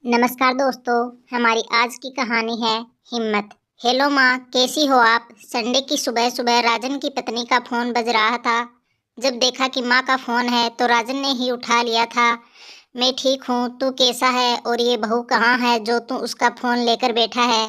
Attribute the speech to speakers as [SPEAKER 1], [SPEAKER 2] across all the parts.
[SPEAKER 1] नमस्कार दोस्तों, हमारी आज की कहानी है हिम्मत। हेलो माँ, कैसी हो आप? संडे की सुबह सुबह राजन की पत्नी का फोन बज रहा था। जब देखा कि माँ का फोन है तो राजन ने ही उठा लिया था। मैं ठीक हूँ, तू कैसा है? और ये बहू कहाँ है जो तू उसका फोन लेकर बैठा है?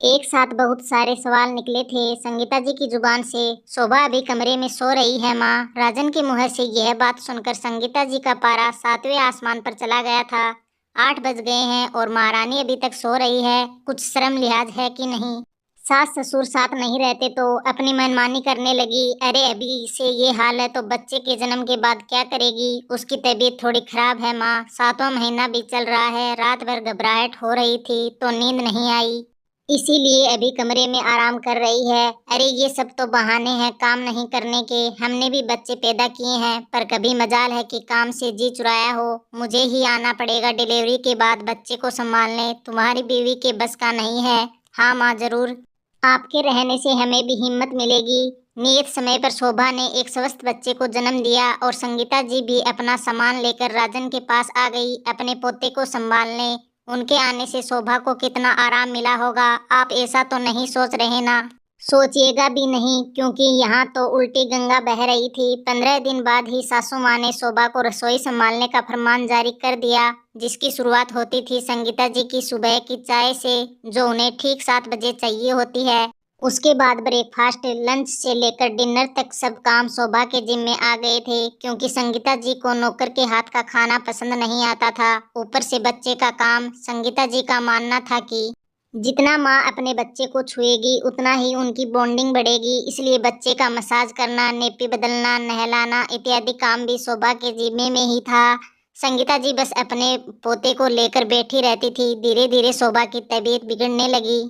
[SPEAKER 1] एक साथ बहुत सारे सवाल निकले थे संगीता जी की जुबान से। शोभा अभी कमरे में सो रही है माँ। राजन के मुंह से यह बात सुनकर संगीता जी का पारा 7वें आसमान पर चला गया था। 8 बज गए हैं और महारानी अभी तक सो रही है। कुछ शर्म लिहाज है कि नहीं? सास ससुर साथ नहीं रहते तो अपनी मनमानी करने लगी। अरे अभी इसे ये हाल है तो बच्चे के जन्म के बाद क्या करेगी? उसकी तबीयत थोड़ी खराब है माँ। 7वां महीना भी चल रहा है। रात भर घबराहट हो रही थी तो नींद नहीं आई, इसीलिए अभी कमरे में आराम कर रही है। अरे ये सब तो बहाने हैं काम नहीं करने के। हमने भी बच्चे पैदा किए हैं पर कभी मजाल है कि काम से जी चुराया हो। मुझे ही आना पड़ेगा डिलीवरी के बाद बच्चे को संभालने। तुम्हारी बीवी के बस का नहीं है। हाँ माँ, जरूर। आपके रहने से हमें भी हिम्मत मिलेगी। नियत समय पर शोभा ने एक स्वस्थ बच्चे को जन्म दिया और संगीता जी भी अपना सामान लेकर राजन के पास आ गई अपने पोते को संभालने। उनके आने से शोभा को कितना आराम मिला होगा। आप ऐसा तो नहीं सोच रहे ना? सोचिएगा भी नहीं, क्योंकि यहाँ तो उल्टी गंगा बह रही थी। 15 दिन बाद ही सासू माँ ने शोभा को रसोई संभालने का फरमान जारी कर दिया, जिसकी शुरुआत होती थी संगीता जी की सुबह की चाय से, जो उन्हें ठीक 7 बजे चाहिए होती है। उसके बाद ब्रेकफास्ट, लंच से लेकर डिनर तक सब काम शोभा के जिम्मे आ गए थे, क्योंकि संगीता जी को नौकर के हाथ का खाना पसंद नहीं आता था। ऊपर से बच्चे का काम। संगीता जी का मानना था कि जितना माँ अपने बच्चे को छुएगी उतना ही उनकी बॉन्डिंग बढ़ेगी, इसलिए बच्चे का मसाज करना, नेपी बदलना, नहलाना इत्यादि काम भी शोभा के जिम्मे में ही था। संगीता जी बस अपने पोते को लेकर बैठी रहती थी। धीरे धीरे शोभा की तबीयत बिगड़ने लगी।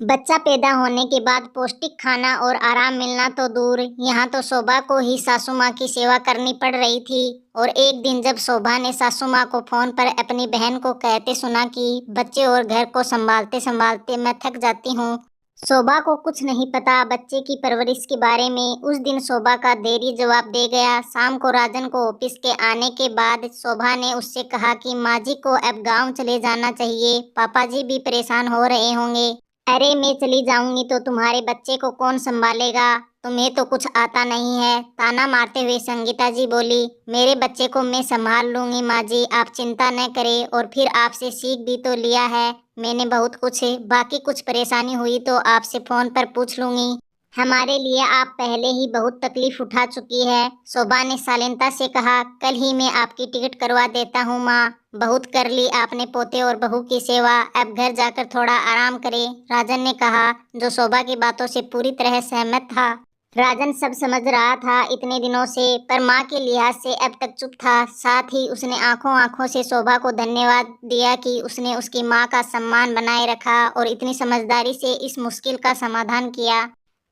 [SPEAKER 1] बच्चा पैदा होने के बाद पौष्टिक खाना और आराम मिलना तो दूर, यहाँ तो शोभा को ही सासू माँ की सेवा करनी पड़ रही थी। और एक दिन जब शोभा ने सासू माँ को फोन पर अपनी बहन को कहते सुना कि बच्चे और घर को संभालते संभालते मैं थक जाती हूँ। शोभा को कुछ नहीं पता बच्चे की परवरिश के बारे में। उस दिन शोभा का देरी जवाब दे गया। शाम को राजन को ऑफिस के आने के बाद शोभा ने उससे कहा कि माँ जी को अब गाँव चले जाना चाहिए, पापा जी भी परेशान हो रहे होंगे। अरे मैं चली जाऊंगी तो तुम्हारे बच्चे को कौन संभालेगा? तुम्हें तो कुछ आता नहीं है, ताना मारते हुए संगीता जी बोली। मेरे बच्चे को मैं संभाल लूंगी माँ जी, आप चिंता न करें। और फिर आपसे सीख भी तो लिया है मैंने बहुत कुछ। बाकी कुछ परेशानी हुई तो आपसे फोन पर पूछ लूंगी। हमारे लिए आप पहले ही बहुत तकलीफ उठा चुकी है, शोभा ने शालीनता से कहा। कल ही मैं आपकी टिकट करवा देता हूँ माँ। बहुत कर ली आपने पोते और बहू की सेवा, अब घर जाकर थोड़ा आराम करें, राजन ने कहा, जो शोभा की बातों से पूरी तरह सहमत था। राजन सब समझ रहा था इतने दिनों से, पर माँ के लिहाज से अब तक चुप था। साथ ही उसने आंखों आंखों से शोभा को धन्यवाद दिया कि उसने उसकी माँ का सम्मान बनाए रखा और इतनी समझदारी से इस मुश्किल का समाधान किया।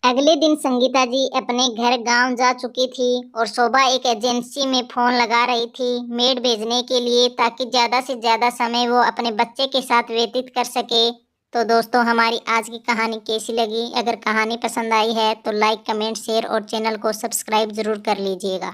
[SPEAKER 1] अगले दिन संगीता जी अपने घर गांव जा चुकी थी और शोभा एक एजेंसी में फोन लगा रही थी मेड भेजने के लिए, ताकि ज्यादा से ज्यादा समय वो अपने बच्चे के साथ व्यतीत कर सके। तो दोस्तों, हमारी आज की कहानी कैसी लगी? अगर कहानी पसंद आई है तो लाइक, कमेंट, शेयर और चैनल को सब्सक्राइब जरूर कर लीजिएगा।